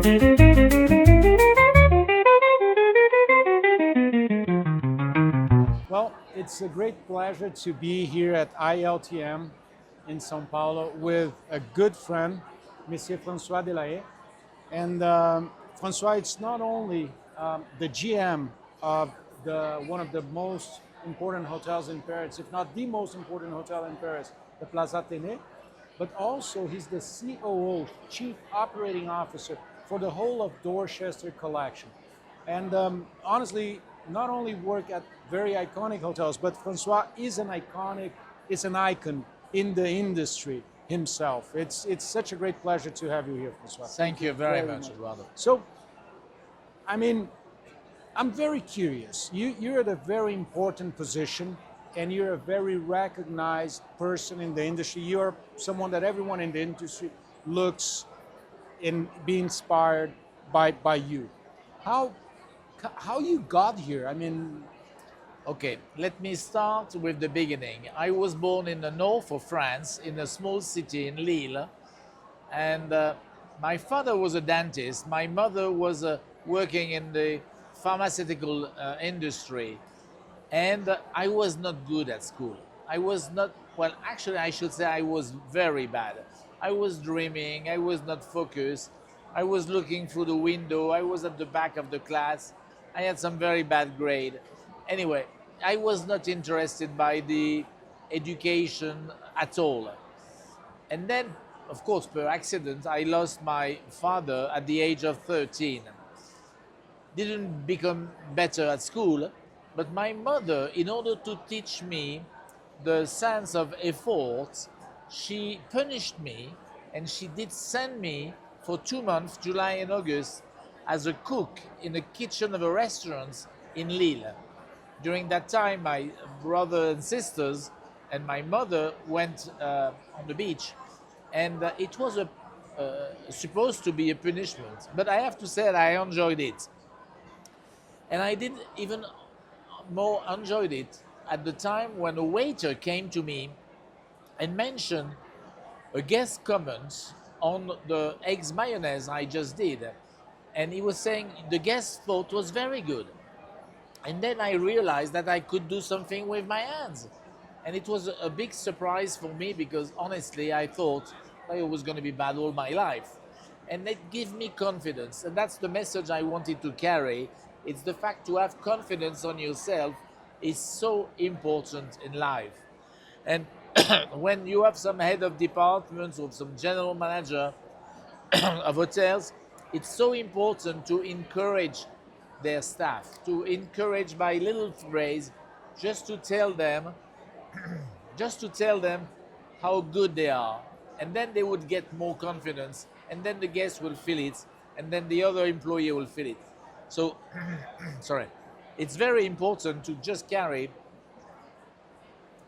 Well, it's a great pleasure to be here at ILTM in São Paulo with a good friend, Monsieur François Delahaye. And François, it's not only the GM of one of the most important hotels in Paris, if not the most important hotel in Paris, the Plaza Athénée, but also he's the COO, Chief Operating Officer, for the whole of Dorchester Collection. And honestly, not only work at very iconic hotels, but François is an icon in the industry himself. It's such a great pleasure to have you here, François. Thank you very much, Eduardo. So, I mean, I'm very curious. You're at a very important position and you're a very recognized person in the industry. You're someone that everyone in the industry looks and be inspired by you. How you got here? I mean, Okay, let me start with the beginning. I was born in the north of France, in a small city in Lille, and my father was a dentist. My mother was working in the pharmaceutical industry, and I was not good at school. I was not, well, actually, I should say I was very bad. I was dreaming, I was not focused, I was looking through the window, I was at the back of the class, I had some very bad grade. Anyway, I was not interested by the education at all. And then, of course, per accident, I lost my father at the age of 13. Didn't become better at school, but my mother, in order to teach me the sense of effort, she punished me and she did send me for 2 months, July and August, as a cook in the kitchen of a restaurant in Lille. During that time, my brother and sisters and my mother went on the beach, and it was supposed to be a punishment. But I have to say that I enjoyed it. And I did even more enjoyed it at the time when a waiter came to me and mentioned a guest comment on the eggs mayonnaise I just did. And he was saying the guest thought was very good. And then I realized that I could do something with my hands. And it was a big surprise for me because honestly, I thought I was going to be bad all my life. And it gave me confidence. And that's the message I wanted to carry. It's the fact to have confidence on yourself is so important in life. And when you have some head of departments or some general manager of hotels, it's so important to encourage their staff, to encourage by little phrase, just to tell them how good they are, and then they would get more confidence, and then the guest will feel it, and then the other employee will feel it. So, sorry, it's very important to just carry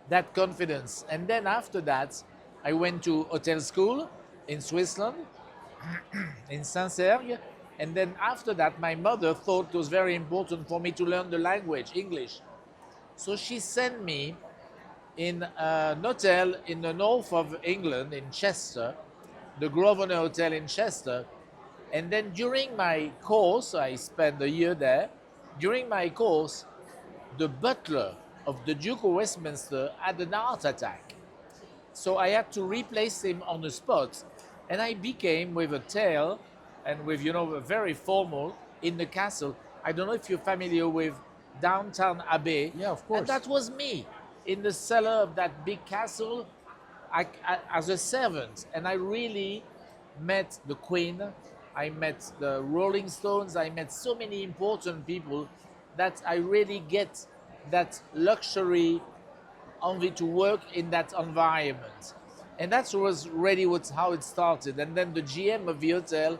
that confidence. And then after that, I went to hotel school in Switzerland, in Saint-Sergue. And then after that, my mother thought it was very important for me to learn the language, English. So she sent me in an hotel in the north of England, in Chester, the Grosvenor Hotel in Chester. And then during my course, I spent a year there. During my course, the butler of the Duke of Westminster had an heart attack. So I had to replace him on the spot. And I became, with a tail, and with, very formal in the castle. I don't know if you're familiar with Downtown Abbey. Yeah, of course. And that was me in the cellar of that big castle as a servant. And I really met the Queen. I met the Rolling Stones. I met so many important people that I really get that luxury only to work in that environment. And that was really how it started. And then the GM of the hotel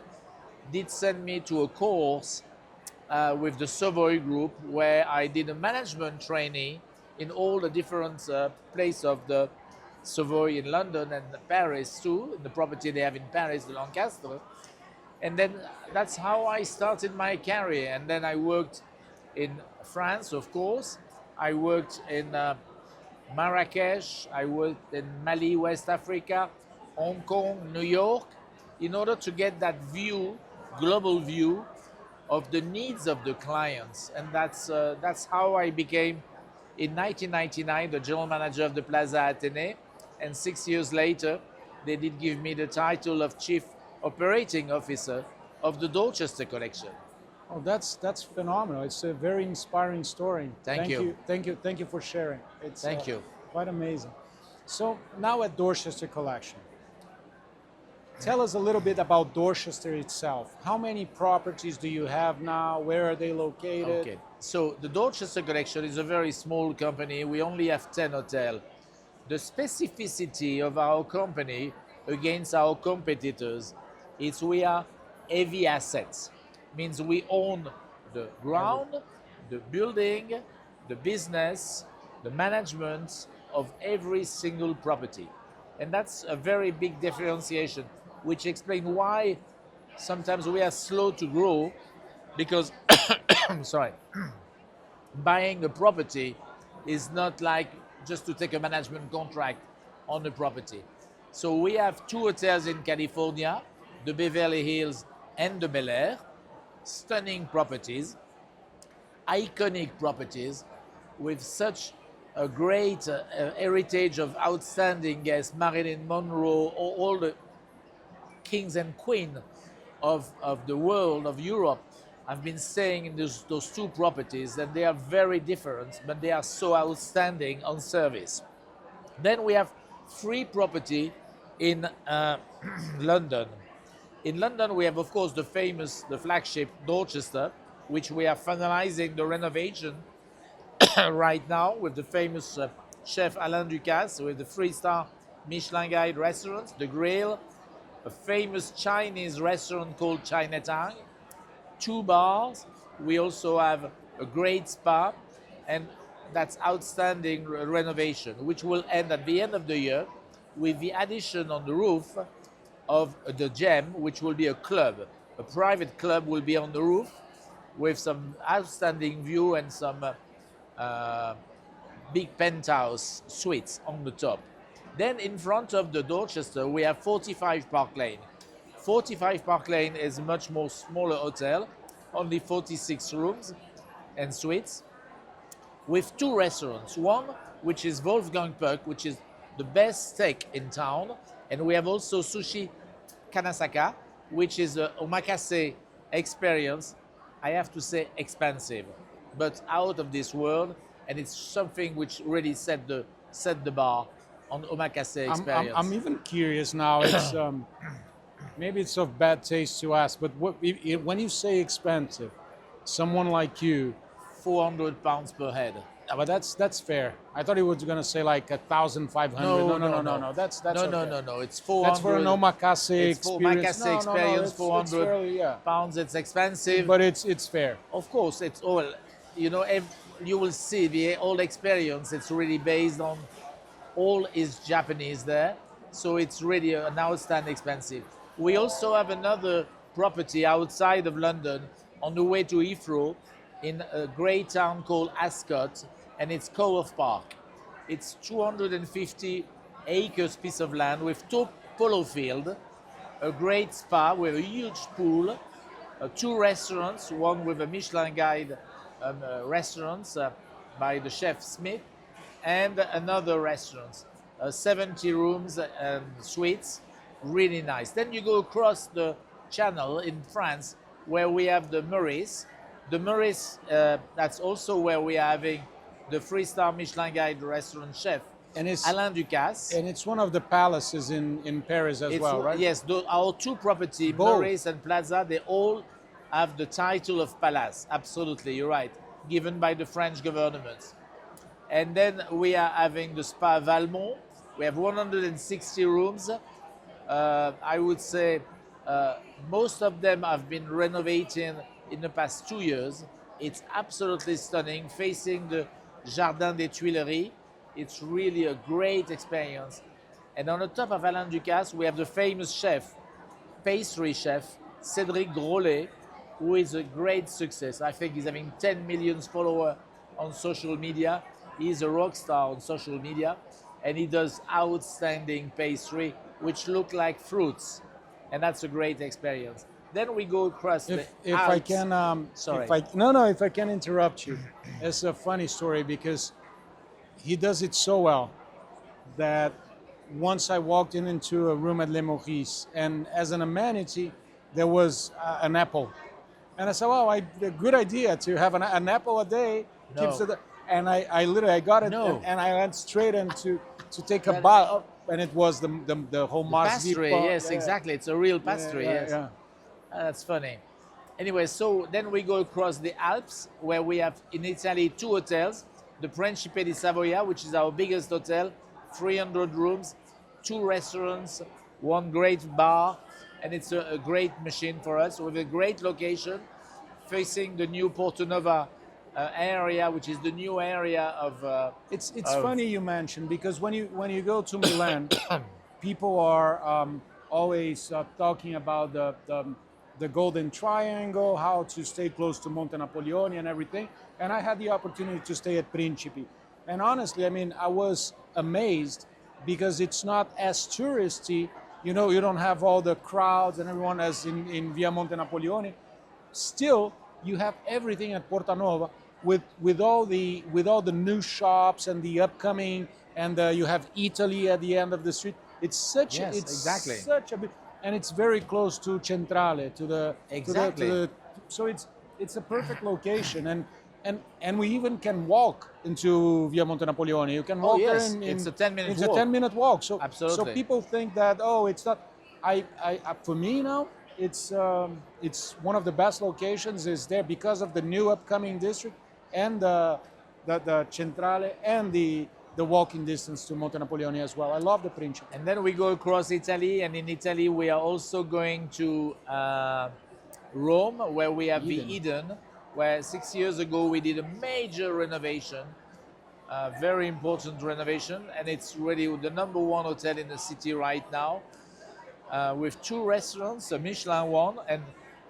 did send me to a course with the TTWGroup where I did a management training in all the different places of the Savoy in London and Paris too, in the property they have in Paris, the Lancaster. And then that's how I started my career. And then I worked in France, of course. I worked in Marrakesh, I worked in Mali, West Africa, Hong Kong, New York, in order to get that view global view of the needs of the clients. And that's how I became, in 1999, the general manager of the Plaza Athénée. And 6 years later, they did give me the title of Chief Operating Officer of the Dorchester Collection. Oh, that's phenomenal. It's a very inspiring story. Thank you. Thank you for sharing. It's Thank you. quite amazing. So now at Dorchester Collection, tell us a little bit about Dorchester itself. How many properties do you have now? Where are they located? Okay, so the Dorchester Collection is a very small company. We only have 10 hotels. The specificity of our company against our competitors is we are heavy assets. Means we own the ground, the building, the business, the management of every single property. And that's a very big differentiation, which explains why sometimes we are slow to grow, because sorry, buying a property is not like just to take a management contract on a property. So we have 2 hotels in California, the Beverly Hills and the Bel Air, stunning properties, iconic properties with such a great heritage of outstanding guests, Marilyn Monroe, all the kings and queens of the world, of Europe, have been staying in those 2 properties, and they are very different, but they are so outstanding on service. Then we have 3 properties in London. In London, we have, of course, the flagship Dorchester, which we are finalizing the renovation right now with the famous chef Alain Ducasse, with the 3-star Michelin Guide restaurant, the Grill, a famous Chinese restaurant called Chinatown, 2 bars. We also have a great spa, and that's outstanding renovation, which will end at the end of the year with the addition on the roof of the Gem, which will be a club. A private club will be on the roof with some outstanding view and some big penthouse suites on the top. Then in front of the Dorchester, we have 45 Park Lane. 45 Park Lane is a much more smaller hotel, only 46 rooms and suites, with 2 restaurants. One, which is Wolfgang Puck, which is the best steak in town, and we have also Sushi Kanasaka, which is an omakase experience, I have to say expensive, but out of this world, and it's something which really set the bar on omakase experience. I'm even curious now. It's maybe it's of bad taste to ask, but when you say expensive, someone like you, £400 per head. but that's fair. I thought he was going to say like 1,500. No. That's okay. No. It's 400. That's for an omakase it's experience. Omakase experience, it's 400 fairly, yeah. pounds. It's expensive, But it's fair. of course, it's all. You know, you will see the whole experience. It's really based on all is Japanese there, so it's really an outstanding expensive. We also have another property outside of London, on the way to Heathrow, in a great town called Ascot, and it's Cove Park. It's 250 acres piece of land with 2 polo field, a great spa with a huge pool, 2 restaurants, one with a Michelin Guide restaurants by the chef Smith, and another restaurant, 70 rooms and suites, really nice. Then you go across the channel in France, where we have the Meurice. The Meurice, that's also where we are having the 3-star Michelin Guide restaurant chef, And it's Alain Ducasse. and it's one of the palaces in Paris as well, right? Yes, our 2 properties, Both. Meurice and Plaza, they all have the title of palace. Absolutely, you're right, given by the French government. And then we are having the Spa Valmont. We have 160 rooms. I would say most of them have been renovated in the past 2 years. It's absolutely stunning, facing the Jardin des Tuileries. It's really a great experience. And on the top of Alain Ducasse, we have the famous chef, pastry chef, Cédric Grolet, who is a great success. I think he's having 10 million followers on social media. He's a rock star on social media, and he does outstanding pastry, which look like fruits. And that's a great experience. Then we go across If the I Alps. can, Sorry. if I can interrupt you, it's a funny story because he does it so well that once I walked into a room at Le Maurice, and as an amenity, there was an apple. And I said, "Well, a good idea to have an apple a day keeps No. it." And I literally got it, No. and I went straight into to take a That- bite, and it was the whole Pastry, yes, yeah, exactly. It's a real pastry, yeah, yes. yeah. That's funny. Anyway, so then we go across the Alps, where we have in Italy 2 hotels. The Principe di Savoia, which is our biggest hotel, 300 rooms, 2 restaurants, 1 great bar, and it's a great machine for us with a great location facing the new Porto Nova area, which is the new area of. It's of- funny you mentioned because when you go to Milan, people are always talking about the Golden Triangle, how to stay close to Monte Napoleone and everything. And I had the opportunity to stay at Principe, and honestly, I mean, I was amazed because it's not as touristy. You know, you don't have all the crowds and everyone as in Via Monte Napoleone. Still, you have everything at Porta Nova with all the new shops and the upcoming, and you have Italy at the end of the street. It's such Yes, it's exactly. such a big, and it's very close to Centrale to the Exactly. so it's a perfect location, and we even can walk into Via Monte Napoleone. You can walk yes, there it's a 10-minute it's walk. a 10-minute walk. So Absolutely. so people think that, oh, it's not. For me now, it's one of the best locations is there because of the new upcoming district and the Centrale and the walking distance to Monte Napoleone as well. I love the Principe. And then we go across Italy, and in Italy we are also going to Rome, where we have the Eden, where 6 years ago we did a major renovation, very important renovation, and it's really the #1 hotel in the city right now, with 2 restaurants, a Michelin one and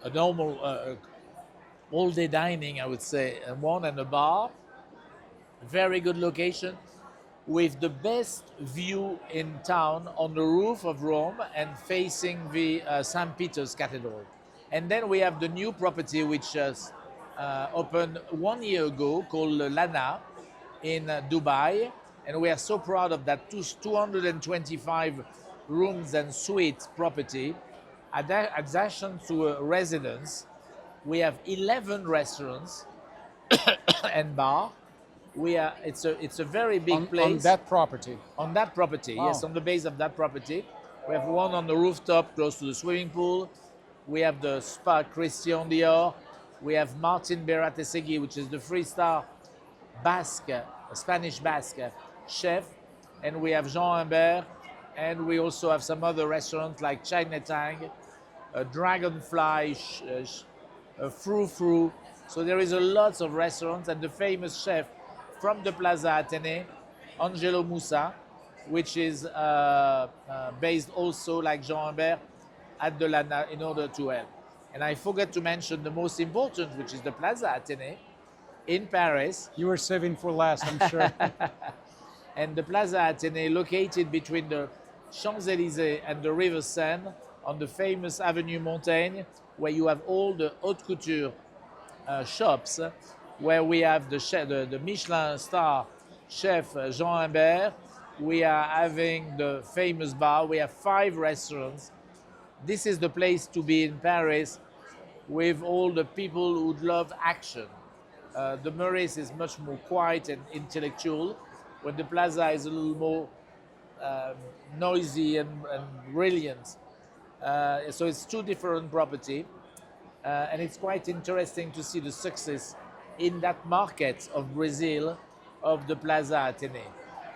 a normal all-day dining, I would say, one, and a bar. Very good location, with the best view in town on the roof of Rome and facing the St. Peter's Cathedral. And then we have the new property which has opened 1 year ago called Lana in Dubai. And we are so proud of that 225 rooms and suites property. Adjacent to a residence, we have 11 restaurants and bar. It's a very big place. On that property. On that property, Wow. yes, on the base of that property. We have one on the rooftop close to the swimming pool. We have the spa Christian Dior. We have Martin Beratesegui, which is the 3-star Basque, Spanish Basque chef. And we have Jean Humbert. And we also have some other restaurants like Chinatang, Dragonfly, Frou Frou. So there is a lot of restaurants, and the famous chef from the Plaza Athénée, Angelo Musa, which is based also like Jean Humbert at the Lana in order to help. And I forgot to mention the most important, which is the Plaza Athénée in Paris. You were saving for last, I'm sure. And the Plaza Athénée, located between the Champs-Élysées and the River Seine on the famous Avenue Montaigne, where you have all the haute couture shops, where we have the Michelin star chef Jean Humbert. We are having the famous bar. We have 5 restaurants. This is the place to be in Paris with all the people who love action. The Meurice is much more quiet and intellectual, when the Plaza is a little more noisy and brilliant. So it's 2 different properties. And it's quite interesting to see the success in that market of Brazil of the Plaza Athénée.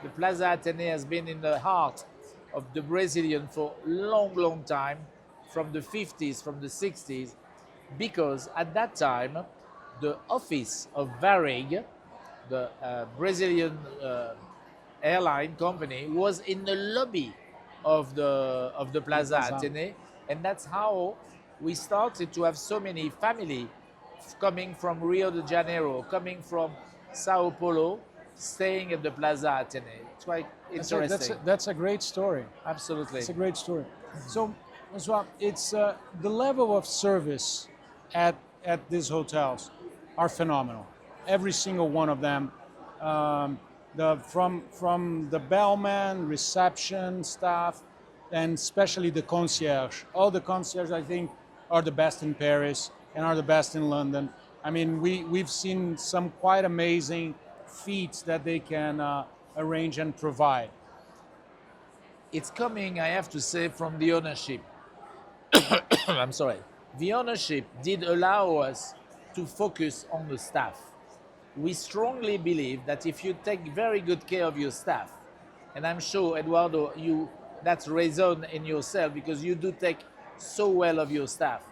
The Plaza Athénée has been in the heart of the Brazilian for a long, long time, from the 50s, from the 60s, because at that time, the office of Varig, the Brazilian airline company, was in the lobby of the Plaza Athénée, and that's how we started to have so many family coming from Rio de Janeiro, coming from Sao Paulo, staying at the Plaza Athénée. It's quite interesting. That's a great story. Absolutely. It's a great story. So François, it's the level of service at these hotels are phenomenal. Every single one of them, from the bellman, reception staff, and especially the concierge. All the concierge, I think, are the best in Paris and are the best in London. I mean, we've seen some quite amazing feats that they can arrange and provide. It's coming, I have to say, from the ownership. I'm sorry. The ownership did allow us to focus on the staff. We strongly believe that if you take very good care of your staff, and I'm sure, Eduardo, that's reson in yourself because you do take so well of your staff.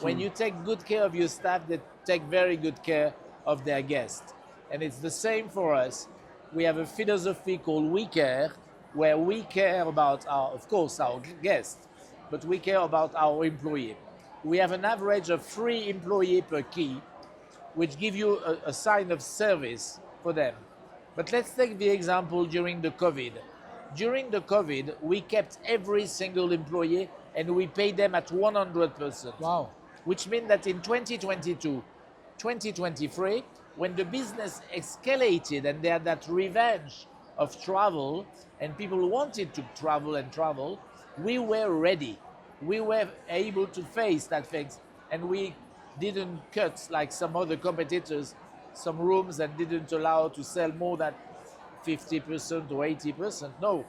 When you take good care of your staff, they take very good care of their guests. And it's the same for us. We have a philosophy called We Care, where we care about of course, our guests, but we care about our employee. We have an average of 3 employees per key, which give you a sign of service for them. But let's take the example during the COVID. During the COVID, we kept every single employee and we paid them at 100%. Wow. Which means that in 2022, 2023, when the business escalated and they had that revenge of travel and people wanted to travel, we were ready. We were able to face that things, and we didn't cut like some other competitors some rooms and didn't allow to sell more than 50% or 80%. No,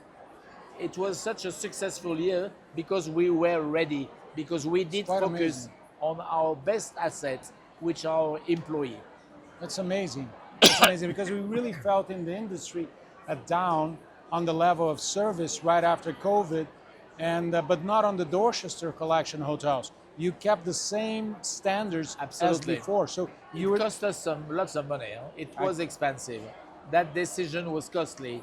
it was such a successful year because we were ready, because we did Quite focus amazing. on our best assets, which are our employee. That's amazing. It's amazing because we really felt in the industry a down on the level of service right after COVID, and but not on the Dorchester Collection hotels. You kept the same standards Absolutely. as before. So you It were cost us lots of money. Huh? It was expensive. That decision was costly,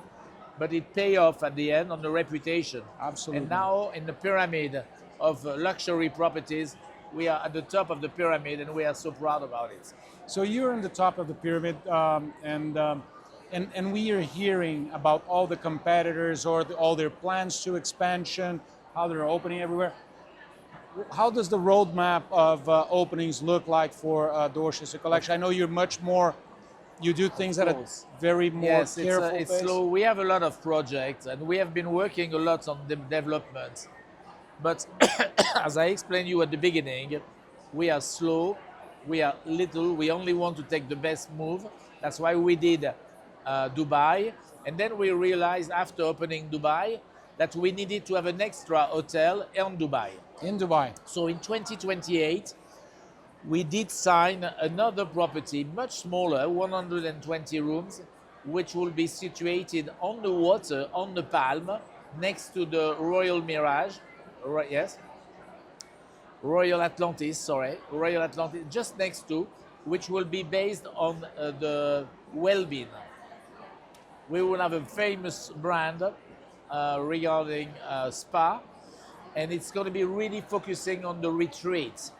but it paid off at the end on the reputation. Absolutely. And now in the pyramid of luxury properties, we are at the top of the pyramid, and we are so proud about it. So you're in the top of the pyramid, and we are hearing about all the competitors or all their plans to expansion, how they're opening everywhere. How does the roadmap of openings look like for Dorchester Collection? I know you're much more, you do things at a very more Yes, careful it's pace. slow. We have a lot of projects, and we have been working a lot on the development. But as I explained you at the beginning, we are slow, we are little, we only want to take the best move. That's why we did Dubai. And then we realized after opening Dubai that we needed to have an extra hotel in Dubai. In Dubai. So in 2028, we did sign another property, much smaller, 120 rooms, which will be situated on the water, on the Palm, next to the Royal Mirage. Yes? Royal Atlantis, just next to, which will be based on the Wellbeing. We will have a famous brand regarding spa, and it's going to be really focusing on the retreat.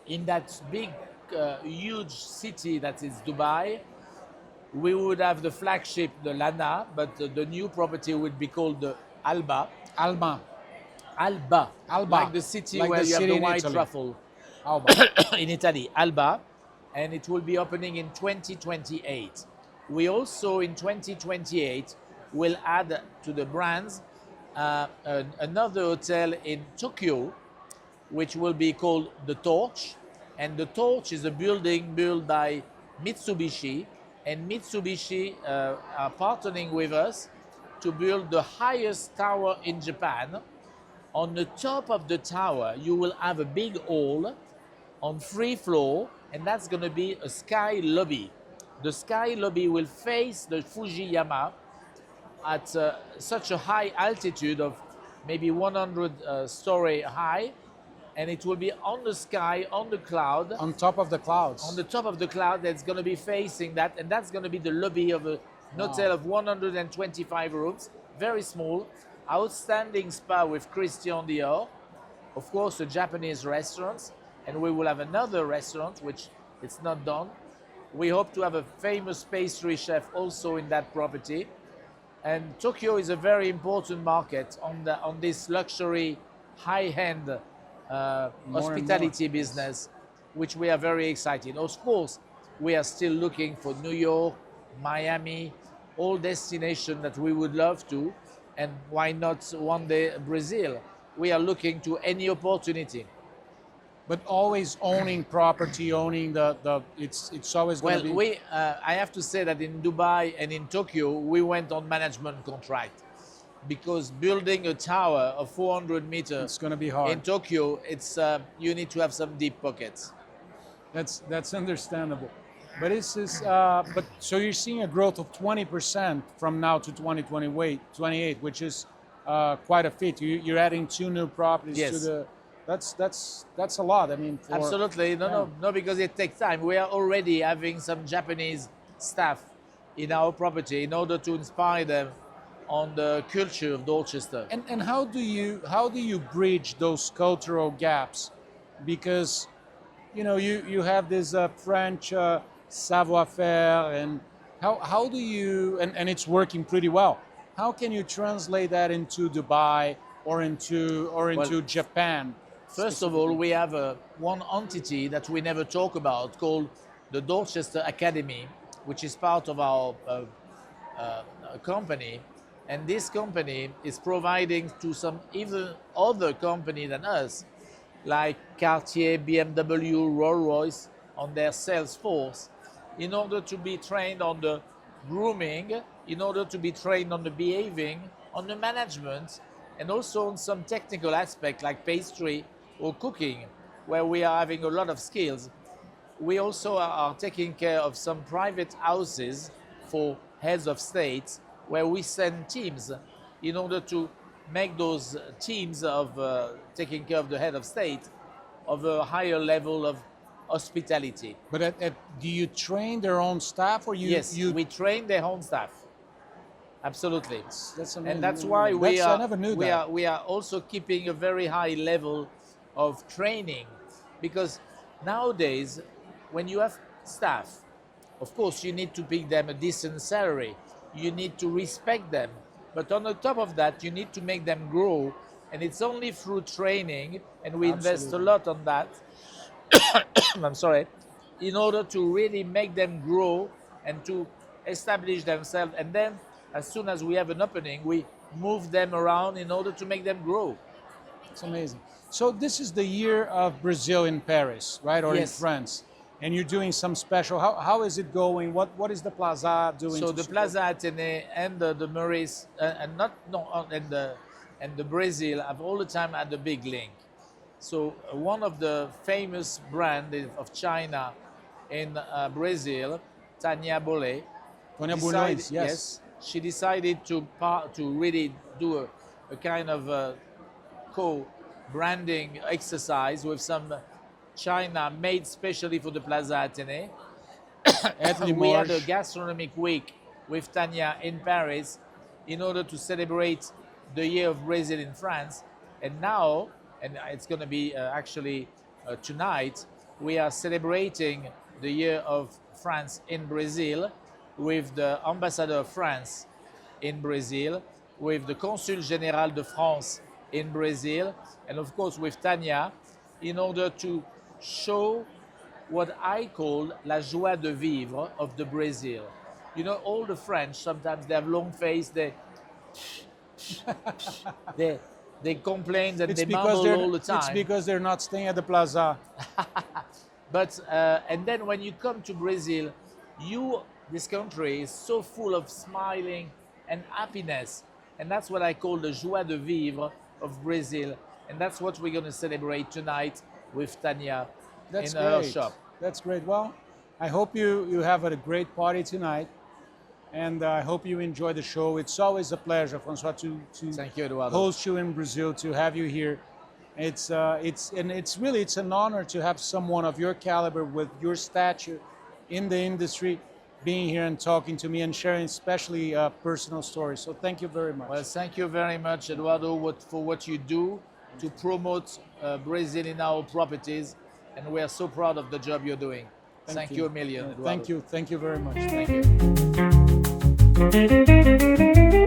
In that big, huge city that is Dubai, we would have the flagship, the Lana, but the new property would be called the Alba. Alba. Alba, like the city Like where the you have city the in white Italy. truffle. Alba. In Italy, Alba, and it will be opening in 2028. We also, in 2028, will add to the brands another hotel in Tokyo, which will be called The Torch. And The Torch is a building built by Mitsubishi, and Mitsubishi are partnering with us to build the highest tower in Japan. On the top of the tower, you will have a big hall on 3 floors, and that's going to be a sky lobby. The sky lobby will face the Fujiyama at such a high altitude of maybe 100 story high, and it will be on the sky, on the cloud. On top of the clouds. On the top of the cloud, that's going to be facing that, and that's going to be the lobby of an hotel of 125 rooms, very small, outstanding spa with Christian Dior, of course a Japanese restaurant, and we will have another restaurant, which it's not done. We hope to have a famous pastry chef also in that property. And Tokyo is a very important market on this luxury high-end and hospitality more, business, which we are very excited. Of course, we are still looking for New York, Miami, all destinations that we would love to, and why not one day Brazil? We are looking to any opportunity. But always owning property, owning it's always going to Well, be. I have to say that in Dubai and in Tokyo, we went on management contract because building a tower of 400 meters It's going to be hard. in Tokyo, it's you need to have some deep pockets. That's understandable. But but so you're seeing a growth of 20% from now to 2028, which is quite a feat. You're adding 2 new properties Yes. to the. That's a lot. I mean, Absolutely, no, because it takes time. We are already having some Japanese staff in our property in order to inspire them on the culture of Dorchester. And how do you bridge those cultural gaps? Because you have this French savoir-faire, and how do you and it's working pretty well. How can you translate that into Dubai or into Japan? First of all, we have one entity that we never talk about called the Dorchester Academy, which is part of our company. And this company is providing to some even other company than us, like Cartier, BMW, Rolls-Royce, on their sales force, in order to be trained on the grooming, in order to be trained on the behaving, on the management, and also on some technical aspect like pastry or cooking, where we are having a lot of skills. We also are taking care of some private houses for heads of states, where we send teams in order to make those teams of taking care of the head of state of a higher level of hospitality. But do you train their own staff, or Yes, we train their own staff. Absolutely. That's amazing. And that's why I never knew that. we are also keeping a very high level of training, because nowadays when you have staff, of course you need to pay them a decent salary, you need to respect them, but on the top of that you need to make them grow, and it's only through training, and we invest a lot on that. I'm sorry, in order to really make them grow and to establish themselves, and then as soon as we have an opening, we move them around in order to make them grow. It's amazing. So this is the year of Brazil in Paris, right, or Yes. in France, and you're doing some special. How is it going? What is the Plaza doing? So to the support- Plaza Athénée and the Maurice and the Brazil have all the time had a big link. So one of the famous brand of China in Brazil, Tanya Bolle, Tonya decided- Bulhões, yes. she decided to really do a kind of co-branding exercise with some China made specially for the Plaza Athénée. We had a gastronomic week with Tanya in Paris in order to celebrate the year of Brazil in France. And now, and it's going to be actually tonight, we are celebrating the year of France in Brazil with the ambassador of France in Brazil, with the Consul Général de France in Brazil, and of course with Tanya, in order to show what I call la joie de vivre of the Brazil. You know, all the French, sometimes they have long face, they complain that they mumble all the time. It's because they're not staying at the Plaza. But and then when you come to Brazil, this country is so full of smiling and happiness, and that's what I call the joie de vivre of Brazil, and that's what we're going to celebrate tonight with Tanya That's in great. her shop. That's great. Well, I hope you have a great party tonight, and I hope you enjoy the show. It's always a pleasure, François, to Thank you, Eduardo. host you in Brazil, to have you here. It's an honor to have someone of your caliber with your stature in the industry being here and talking to me and sharing especially personal stories. So thank you very much. Well, thank you very much, Eduardo, for what you do to promote Brazil in our properties, and we are so proud of the job you're doing. Thank you a million, Eduardo. Thank you very much. Thank you.